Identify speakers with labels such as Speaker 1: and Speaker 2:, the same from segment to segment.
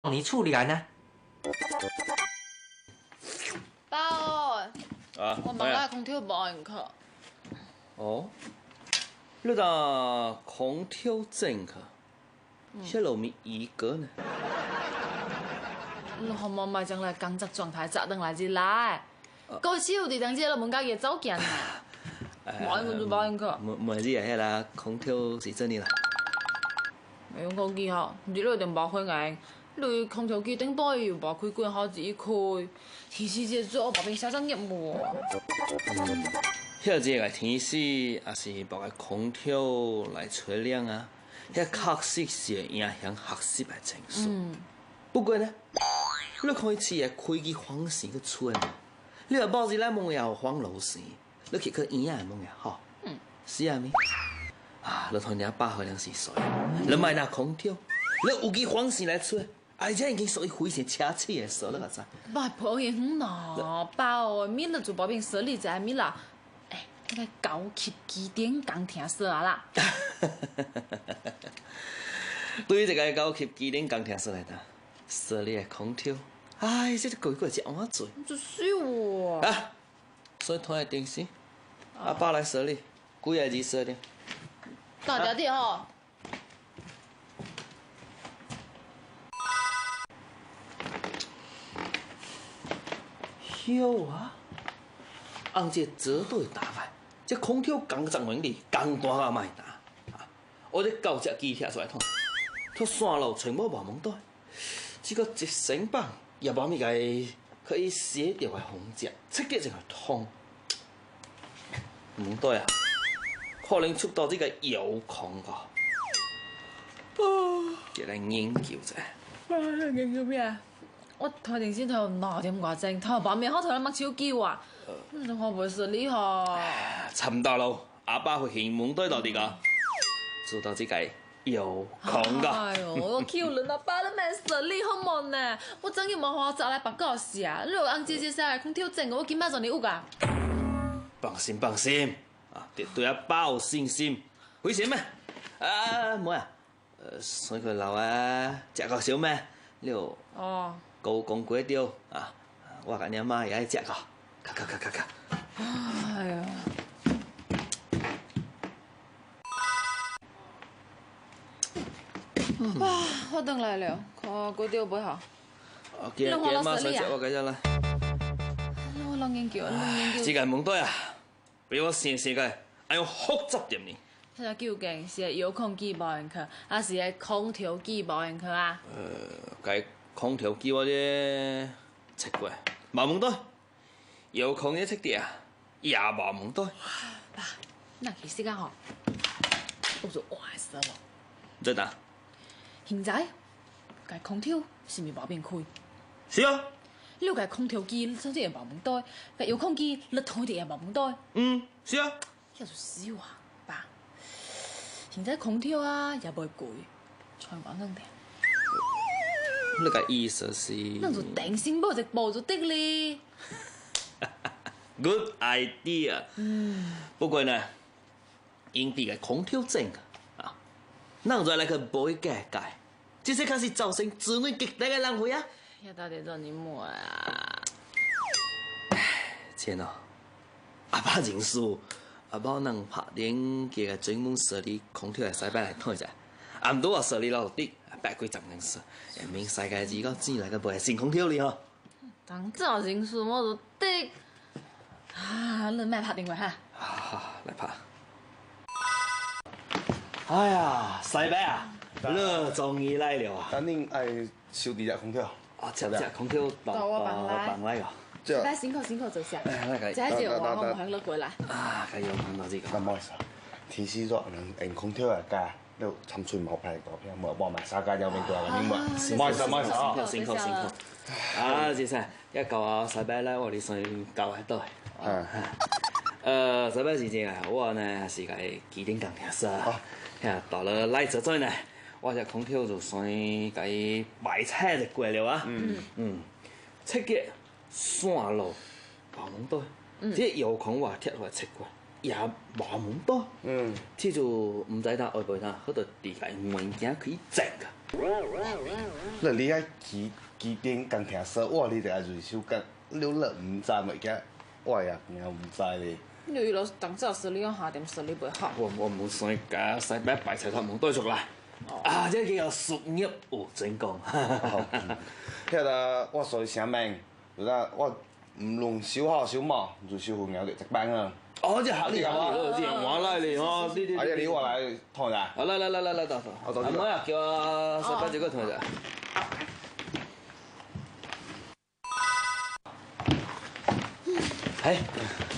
Speaker 1: 你处理完呢？
Speaker 2: 爸
Speaker 3: 啊，
Speaker 2: 我问下空调保养课。
Speaker 3: 哦，你当空调整去，这路面一个呢？
Speaker 2: 你可唔可以將你工作狀態扎登來至來？嗰次我哋等陣門家嘢走緊啊！保養做保養課，
Speaker 3: 每日迄啦，空調是真的啦。
Speaker 2: 用空機嗬，你呢定冇開眼？你空調機頂波要冇開關好自己開，提示只做白邊小生業務。
Speaker 3: 迄個天氣也是包個空調來吹涼啊，迄確實是會影響學習的情緒。不過呢，你可以試下開機方式去吹嘛。你若保持咱門也有放老師，你去醫院門也好。是啊咪？啊，你同人爸好像是水，你買那空調，你有機方式來吹，而且已經屬於非常奢侈的事，你知？
Speaker 2: 唔保養喏，爸哦，免得做保養設立在咪啦。那個高級機電鋼鐵社啊啦。
Speaker 3: 對於這個高級機電鋼鐵社來講，設立的空調，哎，這個貴貴只安做？
Speaker 2: 就是我。
Speaker 3: 啊，所以台電視，阿爸來設立，幾個字設立？
Speaker 2: 大家啲嗬。
Speaker 3: 有啊，按這絕對打敗，這空調工作能力更大啊，賣打啊！我這9隻機貼出來睇，它線路全部無問題，只個一升棒也冇咩個可以寫掉的紅隻，直接就係通。唔對啊，可能出到這個遙控個，就來研究者。
Speaker 2: 研究咩啊？我台電先睇到點話正，睇把面好睇乜超叫啊！你可唔可以實力下？
Speaker 3: 差唔多咯，阿爸會興門對到啲個，做到這個遙控個。
Speaker 2: 哎呦，我叫人阿爸都咩實力好冇呢？我真要冇學習嚟白教事啊！你又按姐姐曬空調整，我今晚就你有噶。
Speaker 3: 放心，啊，對阿爸有信心。為什麼？啊，冇啊，所以佢老啊，食個少咩？你又高講幾條啊？我甲你阿媽也愛食個，咔。
Speaker 2: 哎呀！啊，我等來了，看幾條背後。
Speaker 3: 記阿媽想食我嗰隻啦。
Speaker 2: 我諗研究，
Speaker 3: 這個問題啊，俾我試試嘅，要用複雜點呢？
Speaker 2: 佢就究竟是遙控機保養課，還是空調機保養課啊？cái
Speaker 3: 空調機我啲食過，冇問題。遙控啲食啲啊，也冇問題。
Speaker 2: 爸，那其實講吼，我做壞事咯。
Speaker 3: 真的？
Speaker 2: 現在，個空調是咪冇變開？
Speaker 3: 是啊。
Speaker 2: 你個空調機真係冇問題，個遙控機你台啲也冇問題。
Speaker 3: 是啊。
Speaker 2: 叫做笑啊，爸。現在空調啊也唔會貴，才講真啲。
Speaker 3: 你個意思是？
Speaker 2: 那就定先報直報就得哩。
Speaker 3: Good idea。不過呢，因為個空調整啊，咱再來個補改改，這些開始造成資源極大嘅浪費啊。
Speaker 2: 要到底做你麼啊？
Speaker 3: 天啊，阿爸認輸，阿爸能拍點幾個專門設立空調嘅洗板來睇下，阿唔到話設立落地，百幾十年事，人民世界只個錢來個買新空調哩嗬。
Speaker 2: 當早認輸我就得啊！你咪拍電話哈。
Speaker 3: 好，來拍。哎呀，洗板啊，你終於來了啊！
Speaker 4: 咱恁愛修啲隻空調。
Speaker 3: 啊，只空調放來個。
Speaker 2: 來辛苦坐下。再就我唔響落過來。
Speaker 3: 啊，該有看到這個。
Speaker 4: 那唔好意思，天氣熱，用空調嚟加，你參出冇拍到片，冇買沙家有邊個嚟？唔好意思啊。
Speaker 3: 辛苦。啊，先生，一嚿啊洗板咧，我哋想教喺度。洗板是這個，我呢是個機電鋼鐵社。到了來這陣呢，我隻空調就算個買菜就過了啊。設計線路冇問題，這遙控話貼落切過也冇問題。這就唔知他愛唔愛他，嗰度地界物件可以整個。
Speaker 4: 你你喺幾點工聽說，哇！你哋係瑞秋工，你都唔知咪嘅，我呀又唔知咧。
Speaker 2: 你娛樂當早時你用下點實你袂好。
Speaker 3: 我冇想家使擺白菜頭冇對出來。啊，這個叫術業有專攻。
Speaker 4: 迄個我所以聲明，就係我唔論小好小毛，就小混淆嘅一班啊。
Speaker 3: 哦，這好厲害，我來咧哦，你。
Speaker 4: 哎呀，你我來同下。
Speaker 3: 好，來，到。
Speaker 4: 我到。
Speaker 3: 阿妹啊，叫我洗把這個同下。係，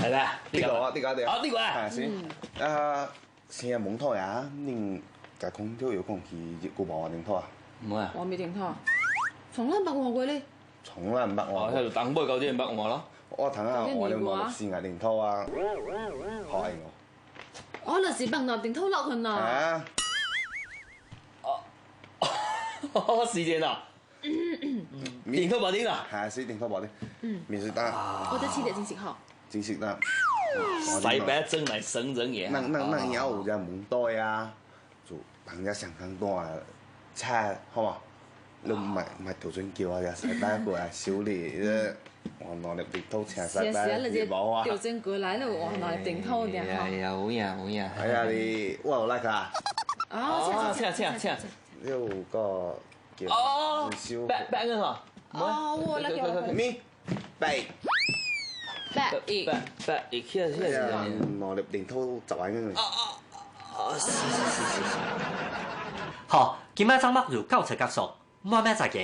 Speaker 3: 係啦，
Speaker 4: 呢個啊，呢個啊，
Speaker 3: 呢個啊。
Speaker 4: 係先。成日蒙台啊，恁架空調有空去熱過毛頂拖啊？
Speaker 3: 唔啊。
Speaker 2: 我未頂拖，從來冇換過咧。
Speaker 4: 從來唔捌我。
Speaker 3: 喺度等杯夠啲人捌我咯。
Speaker 4: 我睇下我哋毛4牙頂拖啊，學我。
Speaker 2: 我就是捌拿頂拖落去啦。
Speaker 4: 啊！
Speaker 3: 時間啊！頂拖冇頂啦。
Speaker 4: 係先頂拖冇頂。面水單。
Speaker 2: 我得吃點正式好。
Speaker 4: 正式單。
Speaker 3: 洗白蒸嚟省整嘢。
Speaker 4: 那以後有隻蒙袋啊，就人家上更多啊，菜好嘛？你唔係條樽叫啊，又洗白過來修理，我攞嚟頂拖請洗白嘢冇啊。
Speaker 2: 調整過來了，我拿嚟頂拖點好。
Speaker 3: 有呀。
Speaker 4: 哎呀，你我有 like 啊。
Speaker 2: 哦，
Speaker 3: 請。
Speaker 4: 有個叫燒。
Speaker 3: 白銀嗬。
Speaker 2: 哦，我來叫。
Speaker 4: 咩？白。
Speaker 2: 白翼。
Speaker 3: 白翼，現在
Speaker 4: 攞嚟頂拖10萬蚊。
Speaker 1: 好，今仔節目就到此結束，我們再見。